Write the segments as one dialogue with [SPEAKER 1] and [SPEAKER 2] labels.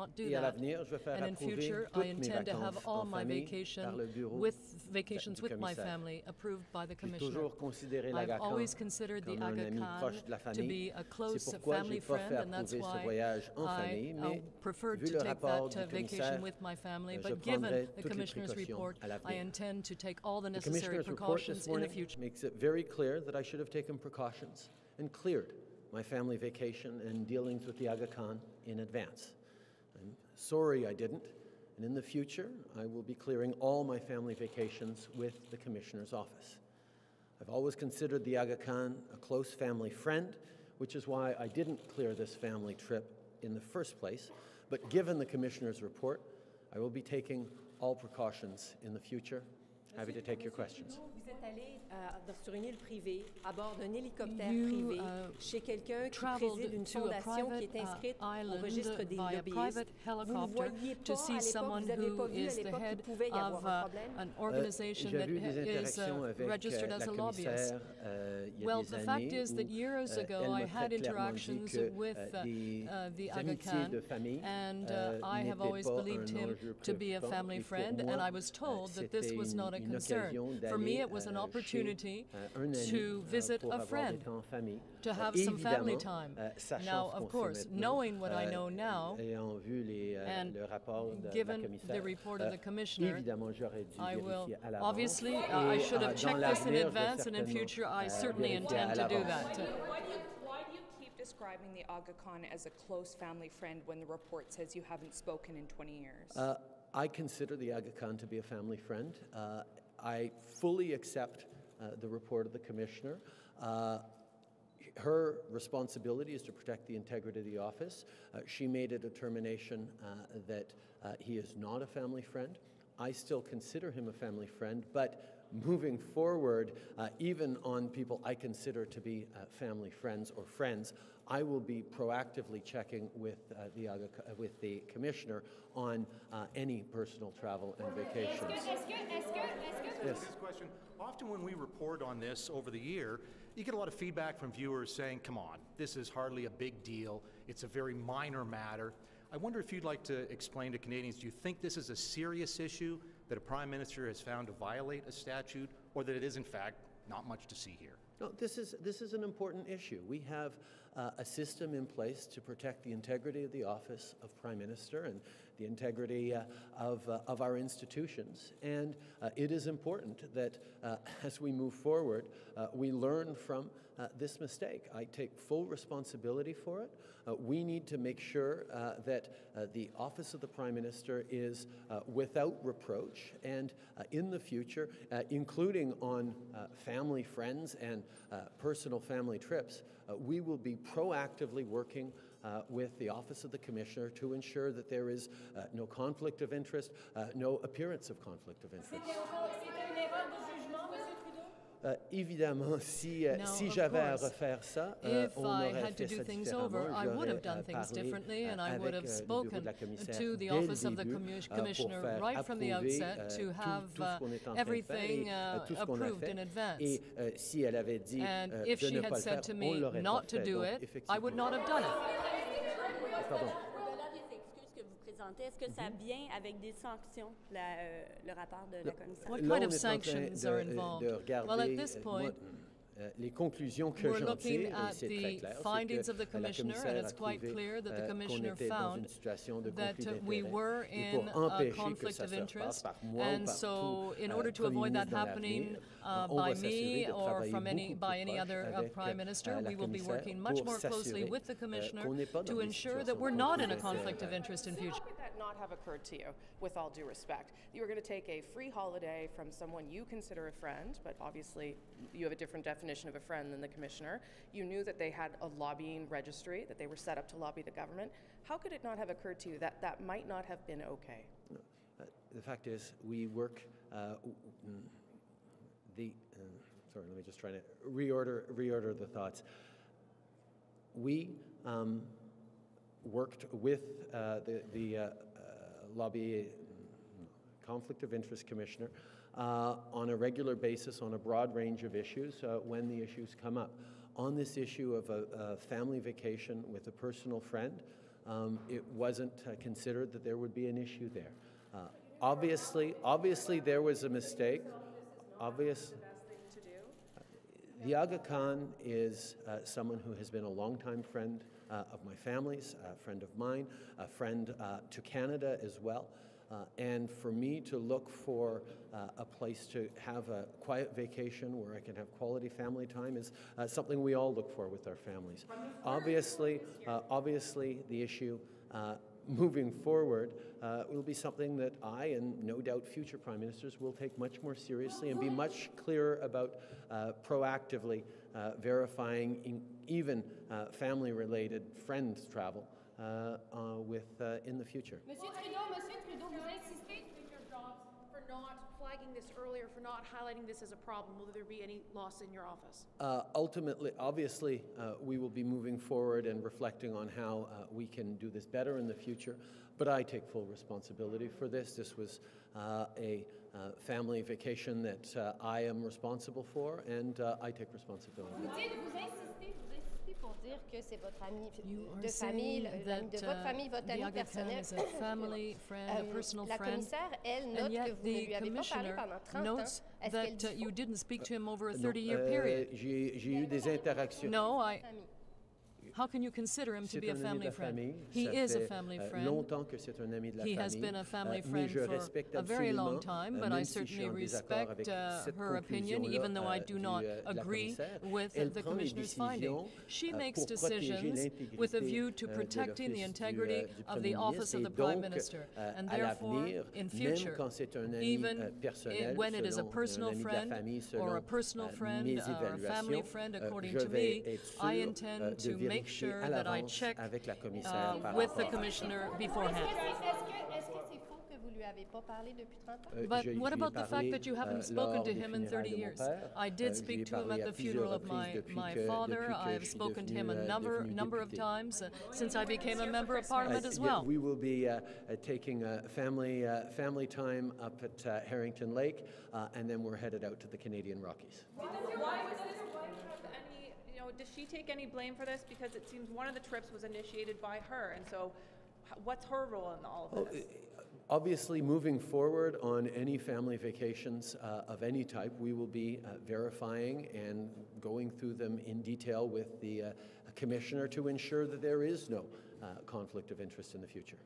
[SPEAKER 1] not do that. And in future, I intend to have all my vacations with my family approved by the Commissioner. I've always considered the Aga Khan to be a close family friend, and that's why I preferred to take that vacation with my family. But given the Commissioner's report, I intend to take all the necessary precautions in the future.
[SPEAKER 2] Makes it very clear that I should have taken precautions and cleared my family vacation and dealings with the Aga Khan in advance. I'm sorry I didn't, and in the future I will be clearing all my family vacations with the Commissioner's office. I've always considered the Aga Khan a close family friend, which is why I didn't clear this family trip in the first place. But given the Commissioner's report, I will be taking all precautions in the future. Happy to take your questions.
[SPEAKER 3] Vous êtes allé sur une île privée, à bord d'un hélicoptère privé, chez quelqu'un qui préside une fondation qui est inscrite au registre des lobbyistes. Vous ne voyez pas à l'époque, vous n'avez pas vu à l'époque qu'il pouvait y avoir un problème.
[SPEAKER 2] J'ai vu des interactions avec la commissaire il y a des années où elle me fait clairement dit que des amitiés de famille n'étaient pas un enjeu préoccupant.
[SPEAKER 1] And I was told that this was not a concern. For me, it was an opportunity to visit a friend, to have some family time. Now, of course, knowing what I know now, and given the report of the Commissioner, I should have checked this in advance, and in future, I certainly intend to do that.
[SPEAKER 4] Why do you keep describing the Aga Khan as a close family friend when the report says you haven't spoken in 20 years?
[SPEAKER 2] I consider the Aga Khan to be a family friend. I fully accept the report of the Commissioner. Her responsibility is to protect the integrity of the office. She made a determination that he is not a family friend. I still consider him a family friend, but moving forward, even on people I consider to be family friends or friends, I will be proactively checking with the Commissioner on any personal travel and vacations.
[SPEAKER 5] Yes. This question, often when we report on this over the year, you get a lot of feedback from viewers saying, come on, this is hardly a big deal. It's a very minor matter. I wonder if you'd like to explain to Canadians, do you think this is a serious issue that a Prime Minister has found to violate a statute, or that it is, in fact, not much to see here?
[SPEAKER 2] No, this is an important issue. We have a system in place to protect the integrity of the office of Prime Minister and the integrity of our institutions. And it is important that as we move forward, we learn from this mistake. I take full responsibility for it. We need to make sure that the office of the Prime Minister is without reproach, and in the future, including on family, friends, and personal family trips, we will be proactively working with the Office of the Commissioner to ensure that there is no conflict of interest, no appearance of conflict of interest. Évidemment, si j'avais à refaire ça, on aurait fait ça différemment.
[SPEAKER 1] I would have done things differently, and I would have spoken to the Office of the Commissioner right from the outset to have everyththing approved in advance. And if she had said to me not to do it, I would not have done it.
[SPEAKER 3] Est-ce que ça vient avec des sanctions, le rapport de la commissaire?
[SPEAKER 1] What kind of sanctions are involved? Well, at this point, we're looking at the findings of the Commissioner, and it's quite clear that the Commissioner found that we were in a conflict of interest, and so in order to avoid that happening by me or by any other Prime Minister, we will be working much more closely with the Commissioner to ensure that we're not in a conflict of interest in future.
[SPEAKER 4] How could that not have occurred to you, with all due respect? You were going to take a free holiday from someone you consider a friend, but obviously you have a different definition of a friend than the Commissioner. You knew that they had a lobbying registry, that they were set up to lobby the government. How could it not have occurred to you that that might not have been okay?
[SPEAKER 2] No. The fact is, we work sorry, let me just try to reorder the thoughts. We worked with the lobby conflict of interest commissioner on a regular basis on a broad range of issues when the issues come up. On this issue of a family vacation with a personal friend, it wasn't considered that there would be an issue there. Obviously, there was a mistake. The Aga Khan is someone who has been a longtime friend of my family's, a friend of mine, a friend to Canada as well. And for me to look for a place to have a quiet vacation where I can have quality family time is something we all look for with our families. Obviously, the issue moving forward will be something that I, and no doubt future Prime Ministers, will take much more seriously and be much clearer about proactively verifying even family-related friends travel in the future.
[SPEAKER 6] Monsieur Trudeau, vous insistez your jobs for not flagging this earlier, for not highlighting this as a problem. Will there be any loss in your office?
[SPEAKER 2] Ultimately, obviously, we will be moving forward and reflecting on how we can do this better in the future, but I take full responsibility for this. This was a family vacation that I am responsible for, and I take responsibility.
[SPEAKER 6] Vous insistez pour dire que c'est votre ami de famille, l'ami de votre famille, votre ami personnel. La commissaire, elle note que vous ne lui avez pas parlé pendant 30 ans. Est-ce qu'elle dit
[SPEAKER 1] you didn't speak to him over a 30-year period?
[SPEAKER 2] J'ai eu des interactions.
[SPEAKER 1] No, How can you consider him to be a family friend? He is a family friend. He has been a family friend for a very long time, but I certainly respect her opinion, even though I do not agree with the Commissioner's finding. She makes decisions with a view to protecting the integrity of the office of the Prime Minister, and therefore, in future, even when it is a personal friend or a personal friend or a family friend, according to me, I intend to make sure that I check with the Commissioner beforehand. But what about the fact that you haven't spoken to him in 30 years? I did speak to him at the funeral of my father. I have spoken to him a number of times since I became a member of Parliament as well.
[SPEAKER 2] We will be taking family time up at Harrington Lake, and then we're headed out to the Canadian Rockies.
[SPEAKER 7] Does she take any blame for this? Because it seems one of the trips was initiated by her, and so what's her role in all of this?
[SPEAKER 2] Obviously, moving forward on any family vacations of any type, we will be verifying and going through them in detail with the Commissioner to ensure that there is no conflict of interest in the future.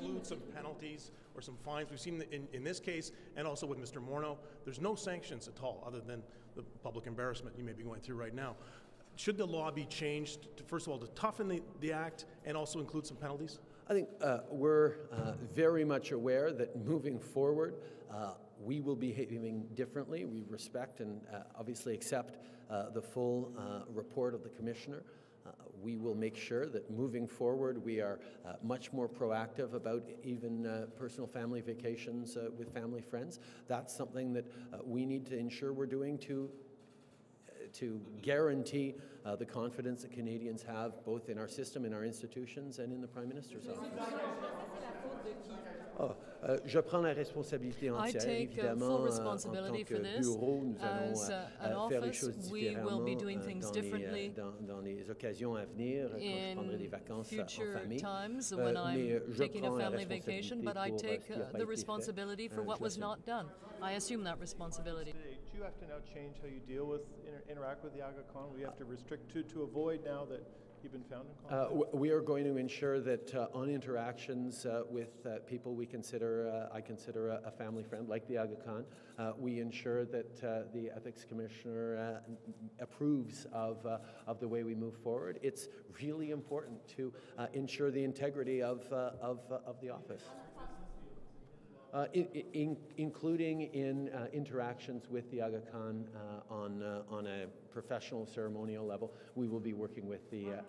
[SPEAKER 5] Include some penalties or some fines. We've seen in this case, and also with Mr. Morneau, there's no sanctions at all other than the public embarrassment you may be going through right now. Should the law be changed, first of all, to toughen the act and also include some penalties?
[SPEAKER 2] I think we're very much aware that moving forward, we will be behaving differently. We respect and obviously accept the full report of the Commissioner. We will make sure that moving forward we are much more proactive about even personal family vacations with family friends. That's something that we need to ensure we're doing to guarantee the confidence that Canadians have both in our system, in our institutions, and in the Prime Minister's office. Je prends la responsabilité entière, évidemment, en tant que bureau, nous allons faire les choses différemment dans les occasions à venir, quand je prendrai des vacances en famille. Mais je prends la responsabilité pour ce qui n'a pas été fait.
[SPEAKER 1] What was not done. I assume that responsibility.
[SPEAKER 8] Do you have to now change how you deal with, interact with the Aga Khan? We have to restrict to avoid now that you've been found in conflict?
[SPEAKER 2] We are going to ensure that on interactions with people we consider, I consider a family friend, like the Aga Khan, we ensure that the Ethics Commissioner approves of the way we move forward. It's really important to ensure the integrity of the office. Including in interactions with the Aga Khan on a professional ceremonial level, we will be working with the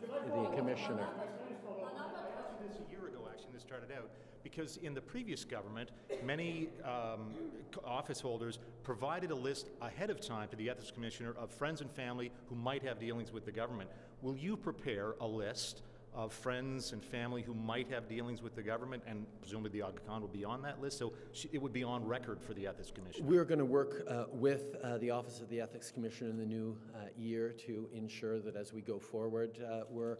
[SPEAKER 2] Commissioner.
[SPEAKER 5] This a year ago, actually, this started out because in the previous government, many office holders provided a list ahead of time to the Ethics Commissioner of friends and family who might have dealings with the government. Will you prepare a list of friends and family who might have dealings with the government, and presumably the Aga Khan will be on that list, so it would be on record for the Ethics Commission?
[SPEAKER 2] We're going to work with the Office of the Ethics Commission in the new year to ensure that as we go forward, we're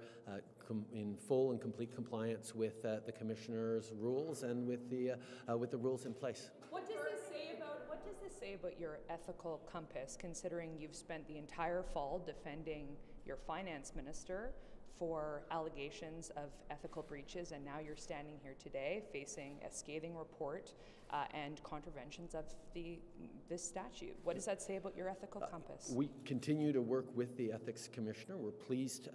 [SPEAKER 2] in full and complete compliance with the Commissioner's rules and with the rules in place.
[SPEAKER 9] What does this say about your ethical compass, considering you've spent the entire fall defending your finance minister for allegations of ethical breaches, and now you're standing here today facing a scathing report and contraventions of this statute? What does that say about your ethical compass?
[SPEAKER 2] We continue to work with the Ethics Commissioner. We're pleased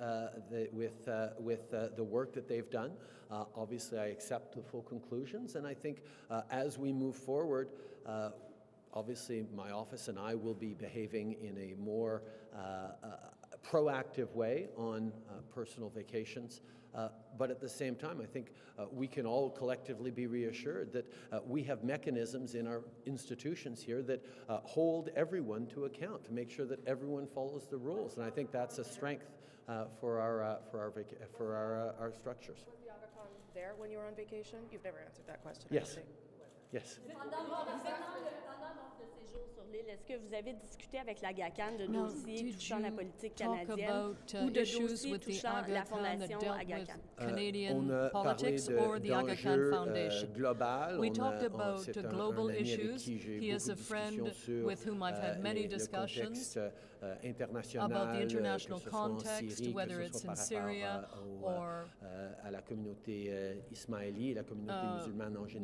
[SPEAKER 2] with the work that they've done. Obviously, I accept the full conclusions, and I think as we move forward, obviously my office and I will be behaving in a more proactive way on personal vacations. But at the same time, I think we can all collectively be reassured that we have mechanisms in our institutions here that hold everyone to account, to make sure that everyone follows the rules. And I think that's a strength for our structures.
[SPEAKER 4] Was the Aga Khan there when you were on vacation? You've never answered that question.
[SPEAKER 2] Yes. Yes.
[SPEAKER 10] Est-ce que vous avez discuté avec l'Aga Khan de dossiers touchant la politique canadienne ou de dossiers touchant la Fondation Aga Khan?
[SPEAKER 1] Canadian politics or the Aga Khan Foundation? We talked about global issues. He is a friend with whom I've had many discussions about the international context, whether it's in Syria or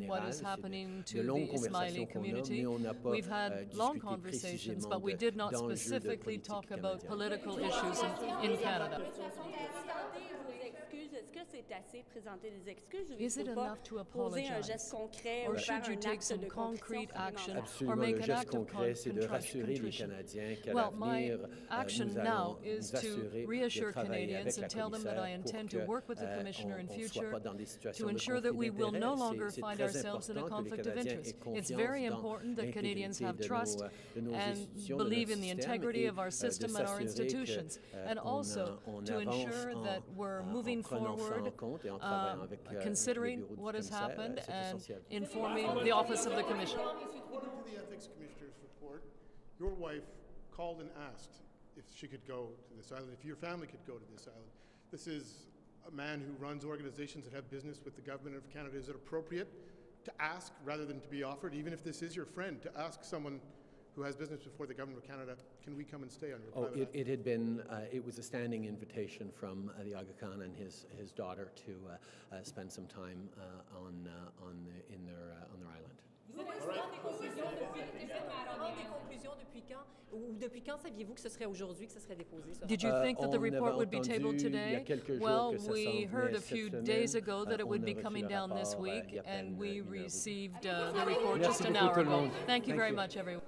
[SPEAKER 1] what is happening to the Ismaili community. We've had long conversations, but we did not specifically talk about political issues in Canada. Is it enough to apologize, or should you take some concrete action or make an act of contrition? Well, my action now is to reassure Canadians and tell them that I intend to work with the Commissioner in future to ensure that we will no longer find ourselves in a conflict of interest. It's very important that Canadians have trust and believe in the integrity of our system and our institutions, and also to ensure that we're moving forward, considering what has happened and informing the Office of the Commissioner.
[SPEAKER 11] According to the Ethics Commissioner's report, your wife called and asked if she could go to this island, if your family could go to this island. This is a man who runs organizations that have business with the government of Canada. Is it appropriate to ask rather than to be offered, even if this is your friend, to ask someone who has business before the government of Canada, can we come and stay on your private island?
[SPEAKER 2] It had been, it was a standing invitation from the Aga Khan and his daughter to spend some time on their island.
[SPEAKER 1] Did you think that the report would be tabled today? Well, we heard a few days ago that it would be coming down this week, and we received the report just an hour ago. Thank you very much, everyone.